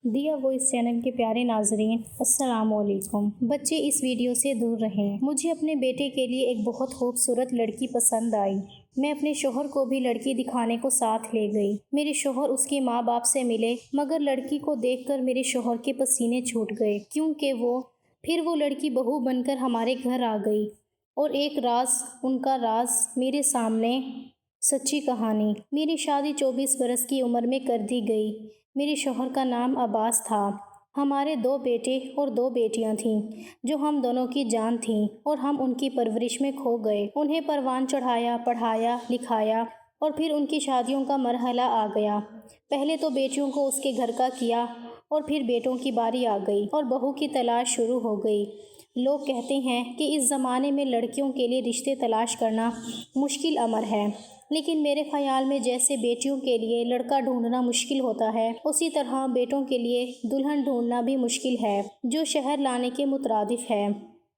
دیا voice channel کے پیارے ناظرین، السلام علیکم۔ بچے اس ویڈیو سے دور رہیں۔ مجھے اپنے بیٹے کے لیے ایک بہت خوبصورت لڑکی پسند آئی۔ میں اپنے شوہر کو بھی لڑکی دکھانے کو ساتھ لے گئی۔ میرے شوہر اس کے ماں باپ سے ملے، مگر لڑکی کو دیکھ کر میرے شوہر کے پسینے چھوٹ گئے، کیونکہ پھر وہ لڑکی بہو بن کر ہمارے گھر آ گئی۔ اور ایک راز، ان کا راز میرے سامنے، سچی کہانی۔ میری شادی 24 برس کی عمر میں کر دی گئی۔ میرے شوہر کا نام عباس تھا۔ ہمارے 2 بیٹے اور 2 بیٹیاں تھیں، جو ہم دونوں کی جان تھیں، اور ہم ان کی پرورش میں کھو گئے۔ انہیں پروان چڑھایا، پڑھایا، لکھایا، اور پھر ان کی شادیوں کا مرحلہ آ گیا۔ پہلے تو بیٹیوں کو اس کے گھر کا کیا، اور پھر بیٹوں کی باری آ گئی اور بہو کی تلاش شروع ہو گئی۔ لوگ کہتے ہیں کہ اس زمانے میں لڑکیوں کے لیے رشتے تلاش کرنا مشکل امر ہے، لیکن میرے خیال میں جیسے بیٹیوں کے لیے لڑکا ڈھونڈنا مشکل ہوتا ہے، اسی طرح بیٹوں کے لیے دلہن ڈھونڈنا بھی مشکل ہے، جو شہر لانے کے مترادف ہے،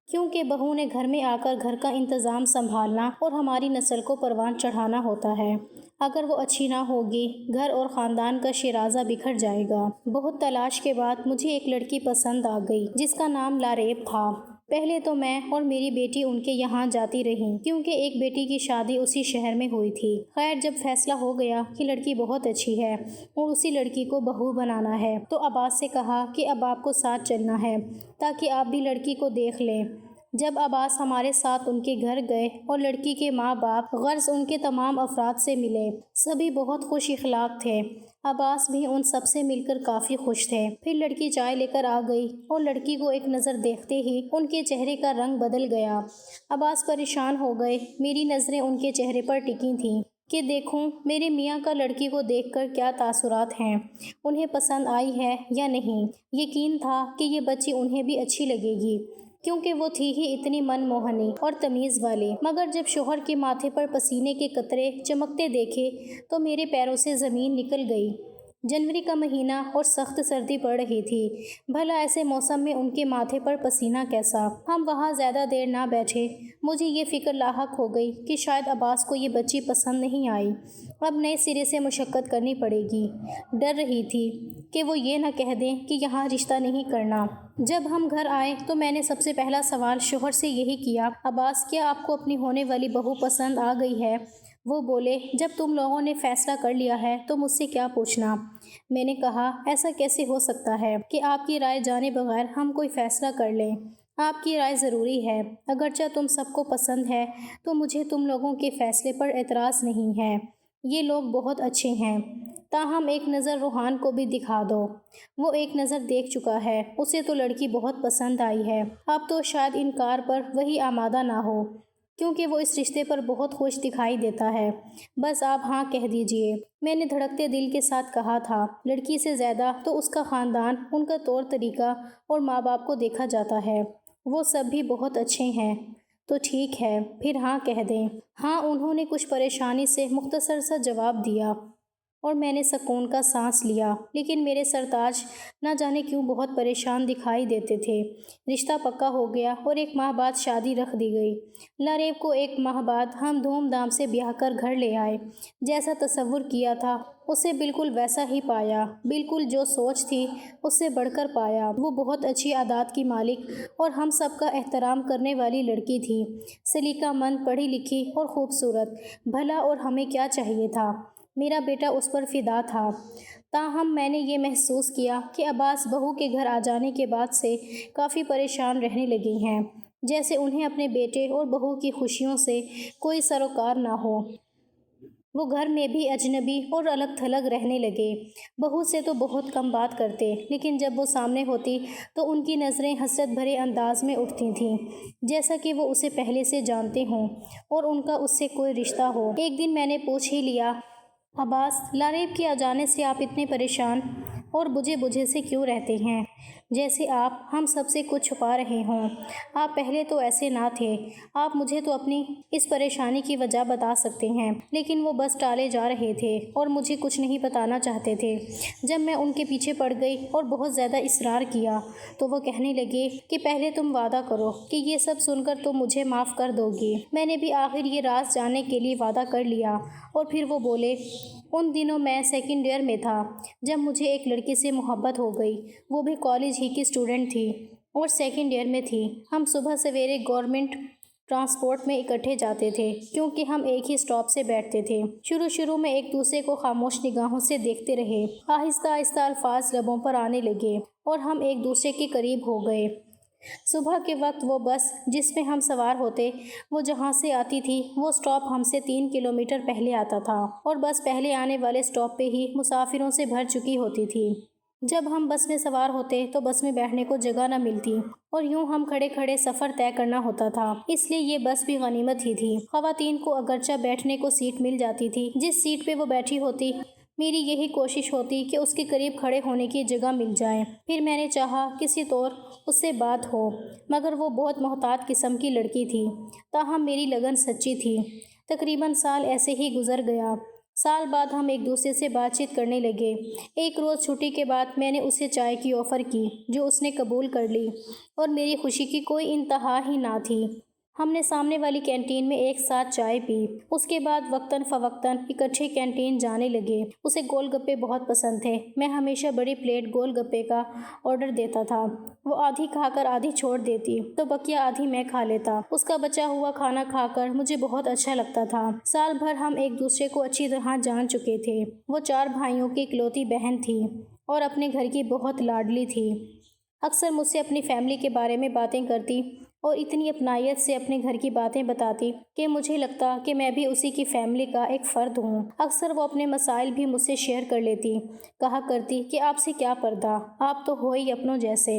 کیونکہ بہو نے گھر میں آ کر گھر کا انتظام سنبھالنا اور ہماری نسل کو پروان چڑھانا ہوتا ہے۔ اگر وہ اچھی نہ ہوگی، گھر اور خاندان کا شیرازہ بکھر جائے گا۔ بہت تلاش کے بعد مجھے ایک لڑکی پسند آ گئی، جس کا نام لاریب تھا۔ پہلے تو میں اور میری بیٹی ان کے یہاں جاتی رہیں، کیونکہ ایک بیٹی کی شادی اسی شہر میں ہوئی تھی۔ خیر، جب فیصلہ ہو گیا کہ لڑکی بہت اچھی ہے اور اسی لڑکی کو بہو بنانا ہے، تو عباس سے کہا کہ اب آپ کو ساتھ چلنا ہے، تاکہ آپ بھی لڑکی کو دیکھ لیں۔ جب عباس ہمارے ساتھ ان کے گھر گئے اور لڑکی کے ماں باپ غرض ان کے تمام افراد سے ملے، سبھی بہت خوش اخلاق تھے۔ عباس بھی ان سب سے مل کر کافی خوش تھے۔ پھر لڑکی چائے لے کر آ گئی اور لڑکی کو ایک نظر دیکھتے ہی ان کے چہرے کا رنگ بدل گیا۔ عباس پریشان ہو گئے۔ میری نظریں ان کے چہرے پر ٹکی تھیں کہ دیکھوں میرے میاں کا لڑکی کو دیکھ کر کیا تاثرات ہیں، انہیں پسند آئی ہے یا نہیں۔ یقین تھا کہ یہ بچی انہیں بھی اچھی لگے گی، کیونکہ وہ تھی ہی اتنی من موہنی اور تمیز والی۔ مگر جب شوہر کے ماتھے پر پسینے کے قطرے چمکتے دیکھے تو میرے پیروں سے زمین نکل گئی۔ جنوری کا مہینہ اور سخت سردی پڑ رہی تھی۔ بھلا ایسے موسم میں ان کے ماتھے پر پسینہ کیسا؟ ہم وہاں زیادہ دیر نہ بیٹھے۔ مجھے یہ فکر لاحق ہو گئی کہ شاید عباس کو یہ بچی پسند نہیں آئی، اب نئے سرے سے مشقت کرنی پڑے گی۔ ڈر رہی تھی کہ وہ یہ نہ کہہ دیں کہ یہاں رشتہ نہیں کرنا۔ جب ہم گھر آئے تو میں نے سب سے پہلا سوال شوہر سے یہی کیا، عباس، کیا آپ کو اپنی ہونے والی بہو پسند آ گئی ہے؟ وہ بولے، جب تم لوگوں نے فیصلہ کر لیا ہے تو مجھ سے کیا پوچھنا؟ میں نے کہا، ایسا کیسے ہو سکتا ہے کہ آپ کی رائے جانے بغیر ہم کوئی فیصلہ کر لیں؟ آپ کی رائے ضروری ہے۔ اگرچہ تم سب کو پسند ہے تو مجھے تم لوگوں کے فیصلے پر اعتراض نہیں ہے۔ یہ لوگ بہت اچھے ہیں، تاہم ایک نظر روحان کو بھی دکھا دو۔ وہ ایک نظر دیکھ چکا ہے، اسے تو لڑکی بہت پسند آئی ہے۔ اب تو شاید انکار پر وہی آمادہ نہ ہو، کیونکہ وہ اس رشتے پر بہت خوش دکھائی دیتا ہے۔ بس آپ ہاں کہہ دیجئے۔ میں نے دھڑکتے دل کے ساتھ کہا تھا، لڑکی سے زیادہ تو اس کا خاندان، ان کا طور طریقہ اور ماں باپ کو دیکھا جاتا ہے۔ وہ سب بھی بہت اچھے ہیں۔ تو ٹھیک ہے، پھر ہاں کہہ دیں۔ ہاں، انہوں نے کچھ پریشانی سے مختصر سا جواب دیا اور میں نے سکون کا سانس لیا، لیکن میرے سرتاج نہ جانے کیوں بہت پریشان دکھائی دیتے تھے۔ رشتہ پکا ہو گیا اور 1 ماہ بعد شادی رکھ دی گئی۔ لاریب کو 1 ماہ بعد ہم دھوم دھام سے بیاہ کر گھر لے آئے۔ جیسا تصور کیا تھا اسے بالکل ویسا ہی پایا، بالکل جو سوچ تھی اس سے بڑھ کر پایا۔ وہ بہت اچھی عادات کی مالک اور ہم سب کا احترام کرنے والی لڑکی تھی، سلیقہ مند، پڑھی لکھی اور خوبصورت۔ بھلا اور ہمیں کیا چاہیے تھا؟ میرا بیٹا اس پر فدا تھا۔ تاہم میں نے یہ محسوس کیا کہ عباس بہو کے گھر آ جانے کے بعد سے کافی پریشان رہنے لگے ہیں، جیسے انہیں اپنے بیٹے اور بہو کی خوشیوں سے کوئی سروکار نہ ہو۔ وہ گھر میں بھی اجنبی اور الگ تھلگ رہنے لگے۔ بہو سے تو بہت کم بات کرتے، لیکن جب وہ سامنے ہوتی تو ان کی نظریں حسرت بھرے انداز میں اٹھتی تھیں، جیسا کہ وہ اسے پہلے سے جانتے ہوں اور ان کا اس سے کوئی رشتہ ہو۔ ایک دن میں نے پوچھ ہی لیا، عباس، لاریب کے آ جانے سے آپ اتنے پریشان اور بجھے بجھے سے کیوں رہتے ہیں، جیسے آپ ہم سب سے کچھ چھپا رہے ہوں؟ آپ پہلے تو ایسے نہ تھے۔ آپ مجھے تو اپنی اس پریشانی کی وجہ بتا سکتے ہیں، لیکن وہ بس ٹالے جا رہے تھے اور مجھے کچھ نہیں بتانا چاہتے تھے۔ جب میں ان کے پیچھے پڑ گئی اور بہت زیادہ اصرار کیا تو وہ کہنے لگے کہ پہلے تم وعدہ کرو کہ یہ سب سن کر تم مجھے معاف کر دو گی۔ میں نے بھی آخر یہ راز جاننے کے لیے وعدہ کر لیا، اور پھر وہ بولے، ان دنوں میں 2nd ایئر میں تھا، جب مجھے ایک لڑکی سے محبت ہو گئی، وہ بھی کالج ہی کی اسٹوڈنٹ تھی اور سیکنڈ ایئر میں تھی۔ ہم صبح سویرے گورنمنٹ ٹرانسپورٹ میں اکٹھے جاتے تھے کیونکہ ہم ایک ہی اسٹاپ سے بیٹھتے تھے۔ شروع میں ایک دوسرے کو خاموش نگاہوں سے دیکھتے رہے، آہستہ آہستہ الفاظ لبوں پر آنے لگے اور ہم ایک دوسرے کے قریب ہو گئے۔ صبح کے وقت وہ بس جس میں ہم سوار ہوتے وہ جہاں سے آتی تھی وہ اسٹاپ ہم سے 3 کلومیٹر پہلے آتا تھا اور بس پہلے آنے والے اسٹاپ پہ ہی مسافروں سے بھر چکی ہوتی تھی۔ جب ہم بس میں سوار ہوتے تو بس میں بیٹھنے کو جگہ نہ ملتی اور یوں ہم کھڑے کھڑے سفر طے کرنا ہوتا تھا، اس لیے یہ بس بھی غنیمت ہی تھی۔ خواتین کو اگرچہ بیٹھنے کو سیٹ مل جاتی تھی، جس سیٹ پہ وہ بیٹھی ہوتی میری یہی کوشش ہوتی کہ اس کے قریب کھڑے ہونے کی جگہ مل جائے۔ پھر میں نے چاہا کسی طور اس سے بات ہو، مگر وہ بہت محتاط قسم کی لڑکی تھی، تاہم میری لگن سچی تھی۔ تقریباً سال ایسے ہی گزر گیا۔ سال بعد ہم ایک دوسرے سے بات چیت کرنے لگے۔ ایک روز چھٹی کے بعد میں نے اسے چائے کی آفر کی جو اس نے قبول کر لی اور میری خوشی کی کوئی انتہا ہی نہ تھی۔ ہم نے سامنے والی کینٹین میں ایک ساتھ چائے پی، اس کے بعد وقتاً فوقتاً اکٹھے کینٹین جانے لگے۔ اسے گول گپے بہت پسند تھے، میں ہمیشہ بڑی پلیٹ گول گپے کا آرڈر دیتا تھا، وہ آدھی کھا کر آدھی چھوڑ دیتی تو بقیہ آدھی میں کھا لیتا۔ اس کا بچا ہوا کھانا کھا کر مجھے بہت اچھا لگتا تھا۔ سال بھر ہم ایک دوسرے کو اچھی طرح جان چکے تھے۔ وہ 4 بھائیوں کی اکلوتی بہن تھی اور اپنے گھر کی بہت لاڈلی تھی۔ اکثر مجھ سے اپنی فیملی کے بارے میں باتیں کرتی اور اتنی اپنائیت سے اپنے گھر کی باتیں بتاتی کہ مجھے لگتا کہ میں بھی اسی کی فیملی کا ایک فرد ہوں۔ اکثر وہ اپنے مسائل بھی مجھ سے شیئر کر لیتی، کہا کرتی کہ آپ سے کیا پردہ، آپ تو ہو ہی اپنوں جیسے۔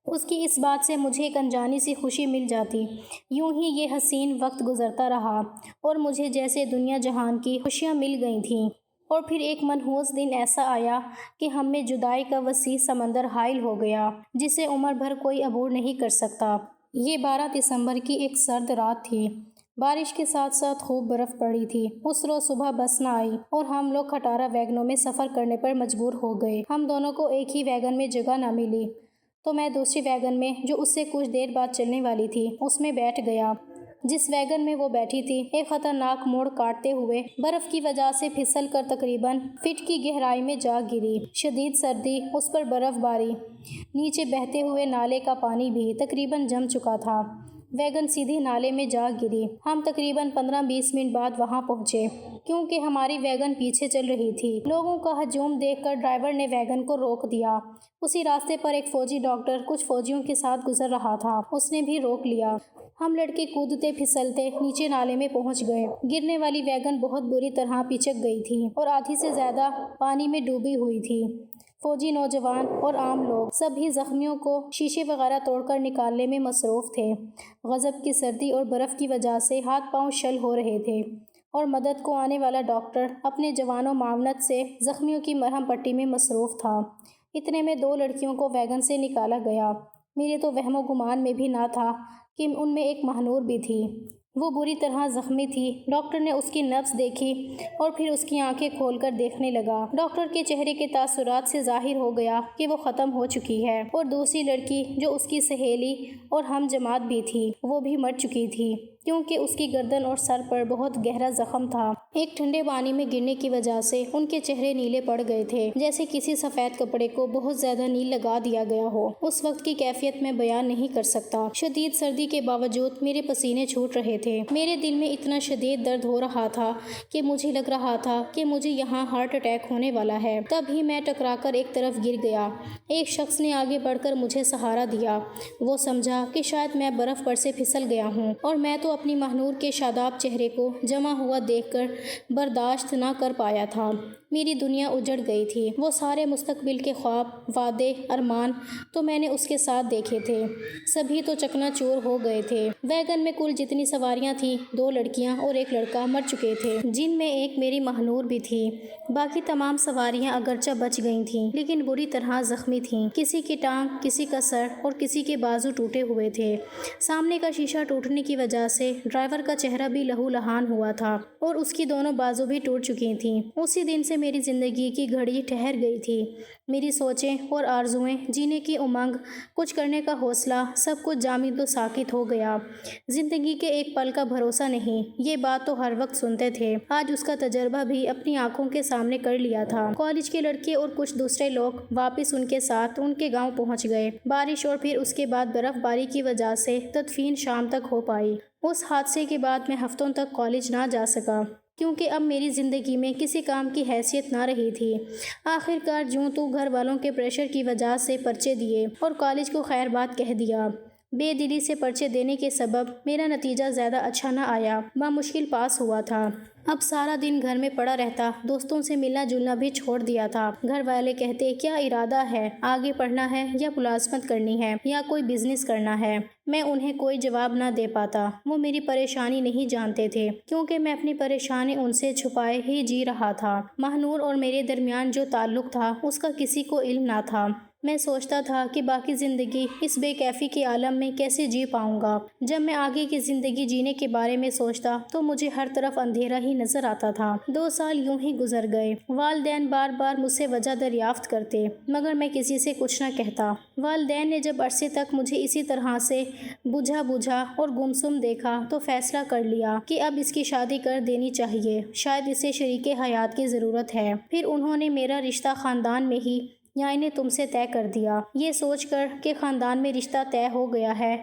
اس کی اس بات سے مجھے ایک انجانی سی خوشی مل جاتی۔ یوں ہی یہ حسین وقت گزرتا رہا اور مجھے جیسے دنیا جہان کی خوشیاں مل گئی تھیں۔ اور پھر ایک منحوس دن ایسا آیا کہ ہم میں جدائی کا وسیع سمندر حائل ہو گیا جسے عمر بھر کوئی عبور نہیں کر سکتا۔ یہ 12 دسمبر کی ایک سرد رات تھی۔ بارش کے ساتھ ساتھ خوب برف پڑی تھی۔ اس روز صبح بس نہ آئی اور ہم لوگ کھٹارا ویگنوں میں سفر کرنے پر مجبور ہو گئے۔ ہم دونوں کو ایک ہی ویگن میں جگہ نہ ملی تو میں دوسری ویگن میں جو اس سے کچھ دیر بعد چلنے والی تھی اس میں بیٹھ گیا۔ جس ویگن میں وہ بیٹھی تھی ایک خطرناک موڑ کاٹتے ہوئے برف کی وجہ سے پھسل کر تقریباً فٹ کی گہرائی میں جا گری۔ شدید سردی، اس پر برف باری، نیچے بہتے ہوئے نالے کا پانی بھی تقریباً جم چکا تھا۔ ویگن سیدھی نالے میں جا گری۔ ہم تقریباً 15-20 منٹ بعد وہاں پہنچے کیونکہ ہماری ویگن پیچھے چل رہی تھی۔ لوگوں کا ہجوم دیکھ کر ڈرائیور نے ویگن کو روک دیا۔ اسی راستے پر ایک فوجی ڈاکٹر کچھ فوجیوں کے ساتھ گزر رہا تھا، اس نے بھی روک لیا۔ ہم لڑکے کودتے پھسلتے نیچے نالے میں پہنچ گئے۔ گرنے والی ویگن بہت بری طرح پچک گئی تھی اور آدھی سے زیادہ پانی میں ڈوبی ہوئی تھی۔ فوجی، نوجوان اور عام لوگ سبھی زخمیوں کو شیشے وغیرہ توڑ کر نکالنے میں مصروف تھے۔ غضب کی سردی اور برف کی وجہ سے ہاتھ پاؤں شل ہو رہے تھے اور مدد کو آنے والا ڈاکٹر اپنے جوان و معاونت سے زخمیوں کی مرہم پٹی میں مصروف تھا۔ اتنے میں 2 لڑکیوں کو ویگن سے نکالا گیا۔ میرے تو وہم و گمان میں بھی نہ تھا کہ ان میں ایک مہنور بھی تھی۔ وہ بری طرح زخمی تھی۔ ڈاکٹر نے اس کی نبض دیکھی اور پھر اس کی آنکھیں کھول کر دیکھنے لگا۔ ڈاکٹر کے چہرے کے تاثرات سے ظاہر ہو گیا کہ وہ ختم ہو چکی ہے اور دوسری لڑکی جو اس کی سہیلی اور ہم جماعت بھی تھی وہ بھی مر چکی تھی کیونکہ اس کی گردن اور سر پر بہت گہرا زخم تھا۔ ایک ٹھنڈے پانی میں گرنے کی وجہ سے ان کے چہرے نیلے پڑ گئے تھے، جیسے کسی سفید کپڑے کو بہت زیادہ نیل لگا دیا گیا ہو۔ اس وقت کی کیفیت میں بیان نہیں کر سکتا۔ شدید سردی کے باوجود میرے پسینے چھوٹ رہے تھے۔ میرے دل میں اتنا شدید درد ہو رہا تھا کہ مجھے لگ رہا تھا کہ مجھے یہاں ہارٹ اٹیک ہونے والا ہے۔ تب ہی میں ٹکرا کر ایک طرف گر گیا۔ ایک شخص نے آگے بڑھ کر مجھے سہارا دیا۔ وہ سمجھا کہ شاید میں برف پر سے پھسل گیا ہوں اور میں تو اپنی مہنور کے شاداب چہرے کو جمع ہوا دیکھ کر برداشت نہ کر پایا تھا۔ میری دنیا اجڑ گئی تھی۔ وہ سارے مستقبل کے خواب، وعدے، ارمان تو میں نے اس کے ساتھ دیکھے تھے، سبھی تو چکنا چور ہو گئے تھے۔ ویگن میں کل جتنی سواریاں تھیں 2 لڑکیاں اور 1 لڑکا مر چکے تھے، جن میں ایک میری مہنور بھی تھی۔ باقی تمام سواریاں اگرچہ بچ گئی تھیں لیکن بری طرح زخمی تھیں۔ کسی کی ٹانگ، کسی کا سر اور کسی کے بازو ٹوٹے ہوئے تھے۔ سامنے کا شیشہ ٹوٹنے کی وجہ سے ڈرائیور کا چہرہ بھی لہو لہان ہوا تھا اور اس کی دونوں بازو بھی ٹوٹ چکی تھیں۔ اسی دن سے میری زندگی کی گھڑی ٹھہر گئی تھی۔ میری سوچیں اور آرزوئیں، جینے کی امنگ، کچھ کرنے کا حوصلہ، سب کچھ جامد و ساکت ہو گیا۔ زندگی کے ایک پل کا بھروسہ نہیں، یہ بات تو ہر وقت سنتے تھے، آج اس کا تجربہ بھی اپنی آنکھوں کے سامنے کر لیا تھا۔ کالج کے لڑکے اور کچھ دوسرے لوگ واپس ان کے ساتھ ان کے گاؤں پہنچ گئے۔ بارش اور پھر اس کے بعد برف باری کی وجہ سے تدفین شام تک ہو پائی۔ اس حادثے کے بعد میں ہفتوں تک کالج نہ جا سکا، کیونکہ اب میری زندگی میں کسی کام کی حیثیت نہ رہی تھی۔ آخر کار جوں تو گھر والوں کے پریشر کی وجہ سے پرچے دیے اور کالج کو خیر بات کہہ دیا۔ بے دلی سے پرچے دینے کے سبب میرا نتیجہ زیادہ اچھا نہ آیا، بمشکل پاس ہوا تھا۔ اب سارا دن گھر میں پڑا رہتا، دوستوں سے ملنا جلنا بھی چھوڑ دیا تھا۔ گھر والے کہتے کیا ارادہ ہے، آگے پڑھنا ہے یا ملازمت کرنی ہے یا کوئی بزنس کرنا ہے؟ میں انہیں کوئی جواب نہ دے پاتا۔ وہ میری پریشانی نہیں جانتے تھے، کیونکہ میں اپنی پریشانی ان سے چھپائے ہی جی رہا تھا۔ مہنور اور میرے درمیان جو تعلق تھا اس کا کسی کو علم نہ تھا۔ میں سوچتا تھا کہ باقی زندگی اس بے کیفی کے عالم میں کیسے جی پاؤں گا۔ جب میں آگے کی زندگی جینے کے بارے میں سوچتا تو مجھے ہر طرف اندھیرا ہی نظر آتا تھا۔ 2 سال یوں ہی گزر گئے۔ والدین بار بار مجھ سے وجہ دریافت کرتے، مگر میں کسی سے کچھ نہ کہتا۔ والدین نے جب عرصے تک مجھے اسی طرح سے بجھا اور گمسم دیکھا تو فیصلہ کر لیا کہ اب اس کی شادی کر دینی چاہیے، شاید اسے شریک حیات کی ضرورت ہے۔ پھر انہوں نے میرا رشتہ خاندان میں ہی یعنی تم سے طے کر دیا۔ یہ سوچ کر کہ خاندان میں رشتہ طے ہو گیا ہے،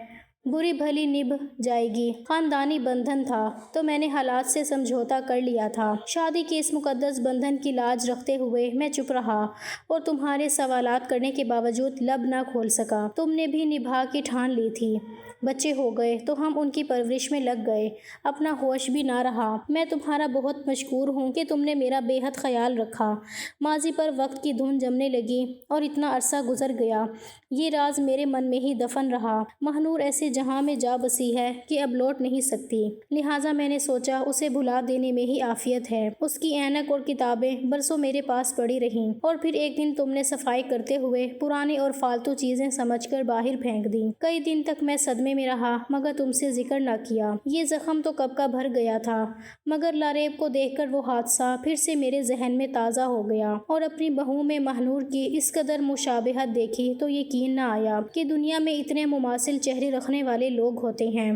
بری بھلی نبھ جائے گی، خاندانی بندھن تھا، تو میں نے حالات سے سمجھوتا کر لیا تھا۔ شادی کے اس مقدس بندھن کی لاج رکھتے ہوئے میں چپ رہا اور تمہارے سوالات کرنے کے باوجود لب نہ کھول سکا۔ تم نے بھی نبھا کی ٹھان لی تھی۔ بچے ہو گئے تو ہم ان کی پرورش میں لگ گئے، اپنا ہوش بھی نہ رہا۔ میں تمہارا بہت مشکور ہوں کہ تم نے میرا بے حد خیال رکھا۔ ماضی پر وقت کی دھن جمنے لگی اور اتنا عرصہ گزر گیا، یہ راز میرے من میں ہی دفن رہا۔ مہنور ایسے جہاں میں جا بسی ہے کہ اب لوٹ نہیں سکتی، لہٰذا میں نے سوچا اسے بھلا دینے میں ہی عافیت ہے۔ اس کی اینک اور کتابیں برسوں میرے پاس پڑی رہیں، اور پھر ایک دن تم نے صفائی کرتے ہوئے پرانی اور فالتو چیزیں سمجھ کر باہر پھینک دیں۔ کئی دن تک میں صدمے میں رہا مگر تم سے ذکر نہ کیا۔ یہ زخم تو کب کا بھر گیا تھا، مگر لاریب کو دیکھ کر وہ حادثہ پھر سے میرے ذہن میں تازہ ہو گیا، اور اپنی بہو میں مہنور کی اس قدر مشابہت دیکھی تو یقین نہ آیا کہ دنیا میں اتنے مماثل چہرے رکھنے والے لوگ ہوتے ہیں۔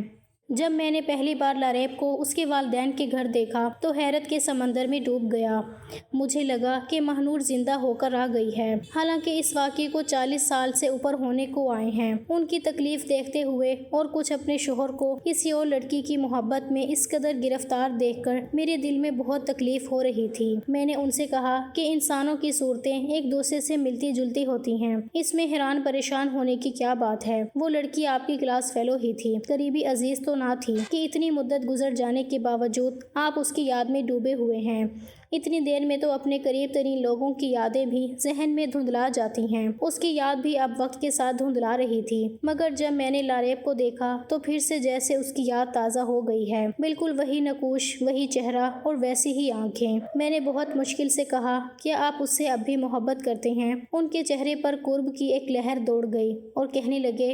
جب میں نے پہلی بار لاریب کو اس کے والدین کے گھر دیکھا تو حیرت کے سمندر میں ڈوب گیا۔ مجھے لگا کہ مہنور زندہ ہو کر آ گئی ہے، حالانکہ اس واقعے کو 40 سال سے اوپر ہونے کو آئے ہیں۔ ان کی تکلیف دیکھتے ہوئے اور کچھ اپنے شوہر کو کسی اور لڑکی کی محبت میں اس قدر گرفتار دیکھ کر میرے دل میں بہت تکلیف ہو رہی تھی۔ میں نے ان سے کہا کہ انسانوں کی صورتیں ایک دوسرے سے ملتی جلتی ہوتی ہیں، اس میں حیران پریشان ہونے کی کیا بات ہے؟ وہ لڑکی آپ کی کلاس فیلو ہی تھی، قریبی عزیز تو نہ تھی کہ اتنی مدت گزر جانے کے باوجود آپ اس کی یاد میں ڈوبے ہوئے ہیں۔ اتنی دیر میں تو اپنے قریب ترین لوگوں کی یادیں بھی ذہن میں دھندلا جاتی ہیں۔ اس کی یاد بھی اب وقت کے ساتھ دھندلا رہی تھی، مگر جب میں نے لاریب کو دیکھا تو پھر سے جیسے اس کی یاد تازہ ہو گئی ہے، بالکل وہی نقوش، وہی چہرہ اور ویسی ہی آنکھیں۔ میں نے بہت مشکل سے کہا، کیا آپ اس سے اب بھی محبت کرتے ہیں؟ ان کے چہرے پر قرب کی ایک لہر دوڑ گئی اور کہنے لگے،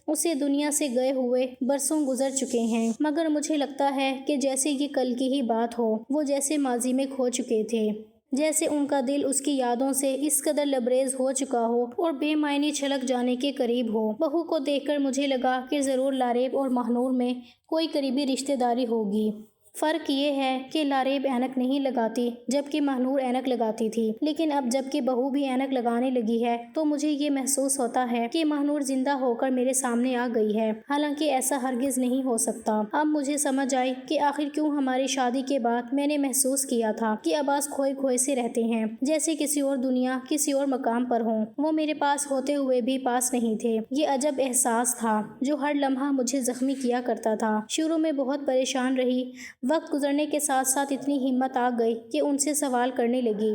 اسے دنیا سے گئے ہوئے برسوں گزر چکے ہیں، مگر مجھے لگتا ہے کہ جیسے یہ کل کی ہی بات ہو، وہ جیسے ماضی میں کھو چکے تھے، جیسے ان کا دل اس کی یادوں سے اس قدر لبریز ہو چکا ہو اور بے معنی چھلک جانے کے قریب ہو۔ بہو کو دیکھ کر مجھے لگا کہ ضرور لاریب اور مہنور میں کوئی قریبی رشتہ داری ہوگی۔ فرق یہ ہے کہ لاریب اینک نہیں لگاتی جبکہ مہنور اینک لگاتی تھی، لیکن اب جب کہ بہو بھی اینک لگانے لگی ہے تو مجھے یہ محسوس ہوتا ہے کہ مہنور زندہ ہو کر میرے سامنے آ گئی ہے، حالانکہ ایسا ہرگز نہیں ہو سکتا۔ اب مجھے سمجھ آئی کہ آخر کیوں ہماری شادی کے بعد میں نے محسوس کیا تھا کہ عباس کھوئے کھوئے سے رہتے ہیں، جیسے کسی اور دنیا، کسی اور مقام پر ہوں۔ وہ میرے پاس ہوتے ہوئے بھی پاس نہیں تھے۔ یہ عجب احساس تھا جو ہر لمحہ مجھے زخمی کیا کرتا تھا۔ شروع میں بہت پریشان رہی، وقت گزرنے کے ساتھ ساتھ اتنی ہمت آ گئی کہ ان سے سوال کرنے لگی،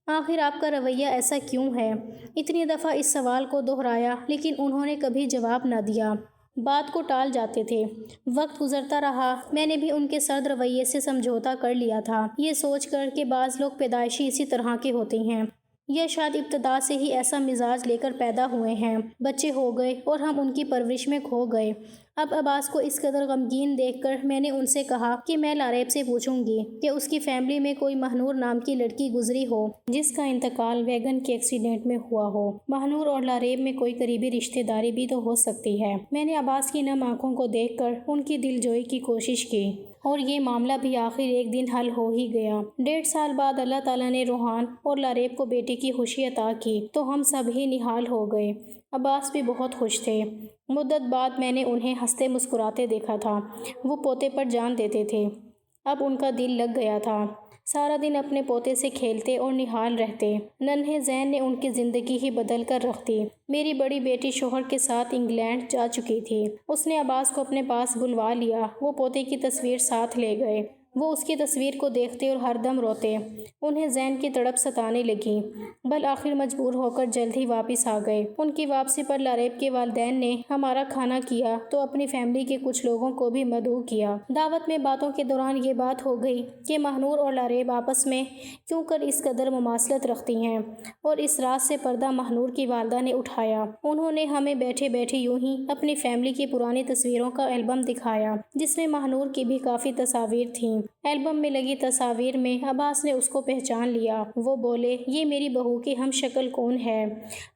آخر آپ کا رویہ ایسا کیوں ہے؟ اتنی دفعہ اس سوال کو دہرایا لیکن انہوں نے کبھی جواب نہ دیا، بات کو ٹال جاتے تھے۔ وقت گزرتا رہا، میں نے بھی ان کے سرد رویے سے سمجھوتا کر لیا تھا، یہ سوچ کر کہ بعض لوگ پیدائشی اسی طرح کے ہوتے ہیں، یا شاید ابتدا سے ہی ایسا مزاج لے کر پیدا ہوئے ہیں۔ بچے ہو گئے اور ہم ان کی پرورش میں کھو گئے۔ اب عباس کو اس قدر غمگین دیکھ کر میں نے ان سے کہا کہ میں لاریب سے پوچھوں گی کہ اس کی فیملی میں کوئی مہنور نام کی لڑکی گزری ہو جس کا انتقال ویگن کے ایکسیڈنٹ میں ہوا ہو۔ مہنور اور لاریب میں کوئی قریبی رشتہ داری بھی تو ہو سکتی ہے۔ میں نے عباس کی نم آنکھوں کو دیکھ کر ان کی دل جوئی کی کوشش کی اور یہ معاملہ بھی آخر ایک دن حل ہو ہی گیا۔ 1.5 سال بعد اللہ تعالیٰ نے روحان اور لاریب کو بیٹی کی خوشی عطا کی تو ہم سب ہی نہال ہو گئے۔ عباس بھی بہت خوش تھے۔ مدت بعد میں نے انہیں ہنستے مسکراتے دیکھا تھا۔ وہ پوتے پر جان دیتے تھے۔ اب ان کا دل لگ گیا تھا۔ سارا دن اپنے پوتے سے کھیلتے اور نہال رہتے۔ ننھے زین نے ان کی زندگی ہی بدل کر رکھ دی۔ میری بڑی بیٹی شوہر کے ساتھ انگلینڈ جا چکی تھی۔ اس نے عباس کو اپنے پاس بلوا لیا۔ وہ پوتے کی تصویر ساتھ لے گئے۔ وہ اس کی تصویر کو دیکھتے اور ہر دم روتے۔ انہیں زین کی تڑپ ستانے لگی۔ بالآخر مجبور ہو کر جلد ہی واپس آ گئے۔ ان کی واپسی پر لاریب کے والدین نے ہمارا کھانا کیا تو اپنی فیملی کے کچھ لوگوں کو بھی مدعو کیا۔ دعوت میں باتوں کے دوران یہ بات ہو گئی کہ مہنور اور لاریب آپس میں کیوں کر اس قدر مماثلت رکھتی ہیں، اور اس راز سے پردہ مہنور کی والدہ نے اٹھایا۔ انہوں نے ہمیں بیٹھے بیٹھے یوں ہی اپنی فیملی کی پرانی تصویروں کا البم دکھایا جس میں مہنور کی بھی کافی تصاویر تھیں۔ البم میں لگی تصاویر میں عباس نے اس کو پہچان لیا۔ وہ بولے، یہ میری بہو کی ہم شکل کون ہے؟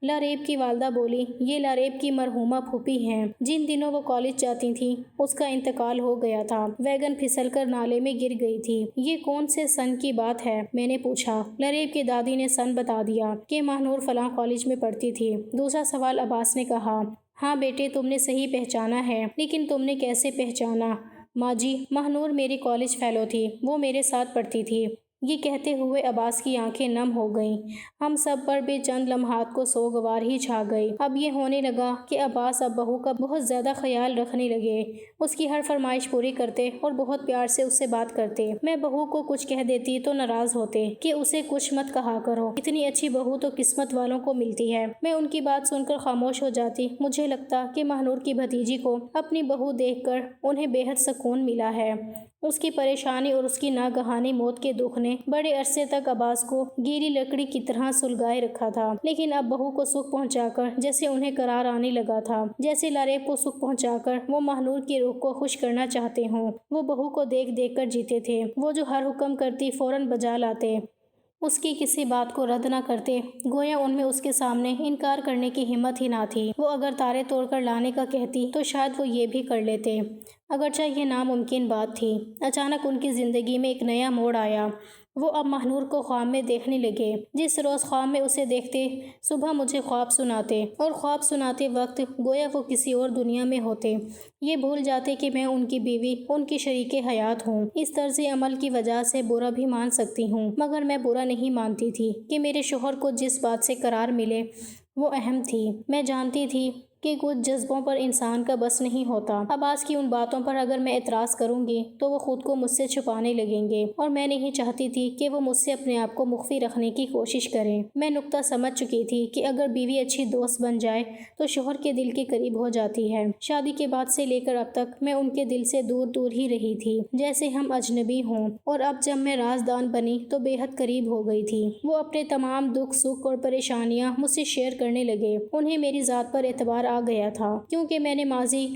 لاریب کی والدہ بولی، یہ لاریب کی مرحومہ پھوپھی ہیں جن دنوں وہ کالج جاتی تھیں۔ اس کا انتقال ہو گیا تھا۔ ویگن پھسل کر نالے میں گر گئی تھی۔ یہ کون سے سن کی بات ہے؟ میں نے پوچھا۔ لاریب کی دادی نے سن بتا دیا کہ مہنور فلاں کالج میں پڑھتی تھی۔ دوسرا سوال عباس نے کہا، ہاں بیٹے تم نے صحیح پہچانا ہے، لیکن تم نے کیسے پہچانا؟ ماں جی، مہنور میری کالج فیلو تھی، وہ میرے ساتھ پڑھتی تھی۔ یہ کہتے ہوئے عباس کی آنکھیں نم ہو گئیں۔ ہم سب پر بھی چند لمحات کو سوگوار ہی چھا گئی۔ اب یہ ہونے لگا کہ عباس اب بہو کا بہت زیادہ خیال رکھنے لگے، اس کی ہر فرمائش پوری کرتے اور بہت پیار سے اس سے بات کرتے۔ میں بہو کو کچھ کہہ دیتی تو ناراض ہوتے کہ اسے کچھ مت کہا کرو، اتنی اچھی بہو تو قسمت والوں کو ملتی ہے۔ میں ان کی بات سن کر خاموش ہو جاتی۔ مجھے لگتا کہ مہنور کی بھتیجی کو اپنی بہو دیکھ کر انہیں بے حد سکون ملا ہے۔ اس کی پریشانی اور اس کی ناگہانی موت کے دکھ نے بڑے عرصے تک عباس کو گیلی لکڑی کی طرح سلگائے رکھا تھا، لیکن اب بہو کو سکھ پہنچا کر جیسے انہیں قرار آنے لگا تھا، جیسے لاریب کو سکھ پہنچا کر وہ مہنور کی روح کو خوش کرنا چاہتے ہوں۔ وہ بہو کو دیکھ دیکھ کر جیتے تھے۔ وہ جو ہر حکم کرتی فوراً بجا لاتے، اس کی کسی بات کو رد نہ کرتے، گویا ان میں اس کے سامنے انکار کرنے کی ہمت ہی نہ تھی۔ وہ اگر تارے توڑ کر لانے کا کہتی تو شاید وہ یہ بھی کر لیتے، اگرچہ یہ ناممکن بات تھی۔ اچانک ان کی زندگی میں ایک نیا موڑ آیا۔ وہ اب مہنور کو خواب میں دیکھنے لگے۔ جس روز خواب میں اسے دیکھتے، صبح مجھے خواب سناتے، اور خواب سناتے وقت گویا وہ کسی اور دنیا میں ہوتے۔ یہ بھول جاتے کہ میں ان کی بیوی، ان کی شریک حیات ہوں۔ اس طرز عمل کی وجہ سے برا بھی مان سکتی ہوں، مگر میں برا نہیں مانتی تھی کہ میرے شوہر کو جس بات سے قرار ملے وہ اہم تھی۔ میں جانتی تھی کہ کچھ جذبوں پر انسان کا بس نہیں ہوتا۔ عباس کی ان باتوں پر اگر میں اعتراض کروں گی تو وہ خود کو مجھ سے چھپانے لگیں گے، اور میں نہیں چاہتی تھی کہ وہ مجھ سے اپنے آپ کو مخفی رکھنے کی کوشش کریں۔ میں نکتہ سمجھ چکی تھی کہ اگر بیوی اچھی دوست بن جائے تو شوہر کے دل کے قریب ہو جاتی ہے۔ شادی کے بعد سے لے کر اب تک میں ان کے دل سے دور دور ہی رہی تھی، جیسے ہم اجنبی ہوں، اور اب جب میں رازدان بنی تو بے حد قریب ہو گئی تھی۔ وہ اپنے تمام دکھ سکھ اور پریشانیاں مجھ سے شیئر کرنے لگے۔ انہیں میری ذات پر اعتبار آ گیا تھا، کیونکہ میں نے ماضی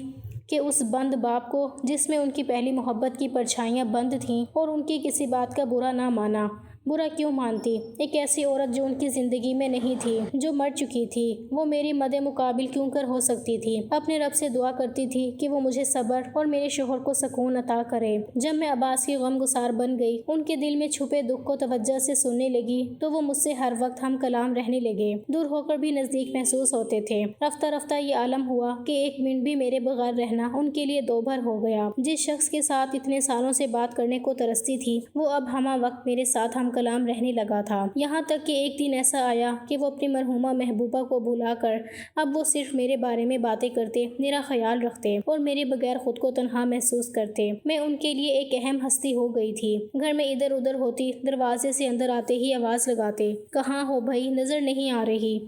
کہ اس بند باب کو جس میں ان کی پہلی محبت کی پرچھائیاں بند تھیں اور ان کی کسی بات کا برا نہ مانا۔ برا کیوں مانتی؟ ایک ایسی عورت جو ان کی زندگی میں نہیں تھی، جو مر چکی تھی، وہ میری مد مقابل کیوں کر ہو سکتی تھی؟ اپنے رب سے دعا کرتی تھی کہ وہ مجھے صبر اور میرے شوہر کو سکون عطا کرے۔ جب میں عباس کی غم گسار بن گئی، ان کے دل میں چھپے دکھ کو توجہ سے سننے لگی، تو وہ مجھ سے ہر وقت ہم کلام رہنے لگے، دور ہو کر بھی نزدیک محسوس ہوتے تھے۔ رفتہ رفتہ یہ عالم ہوا کہ ایک منٹ بھی میرے بغیر رہنا ان کے لیے دو بھر ہو گیا۔ جس شخص کے ساتھ اتنے سالوں سے بات کرنے کو ترستی تھی، وہ اب ہمہ وقت میرے ساتھ ہم کلام رہنے لگا تھا۔ یہاں تک کہ ایک دن ایسا آیا کہ وہ اپنی مرحومہ محبوبہ کو بلا کر اب وہ صرف میرے بارے میں باتیں کرتے، میرا خیال رکھتے اور میرے بغیر خود کو تنہا محسوس کرتے۔ میں ان کے لیے ایک اہم ہستی ہو گئی تھی۔ گھر میں ادھر ادھر ہوتی، دروازے سے اندر آتے ہی آواز لگاتے، کہاں ہو بھائی، نظر نہیں آ رہی؟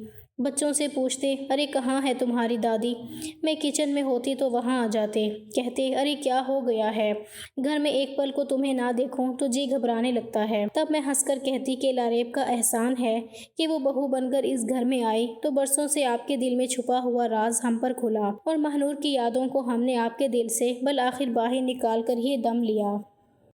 بچوں سے پوچھتے، ارے کہاں ہے تمہاری دادی؟ میں کچن میں ہوتی تو وہاں آ جاتے۔ کہتے، ارے کیا ہو گیا ہے؟ گھر میں ایک پل کو تمہیں نہ دیکھوں تو جی گھبرانے لگتا ہے۔ تب میں ہنس کر کہتی کہ لاریب کا احسان ہے کہ وہ بہو بن کر اس گھر میں آئی تو برسوں سے آپ کے دل میں چھپا ہوا راز ہم پر کھلا، اور مہنور کی یادوں کو ہم نے آپ کے دل سے بالآخر باہر نکال کر ہی دم لیا۔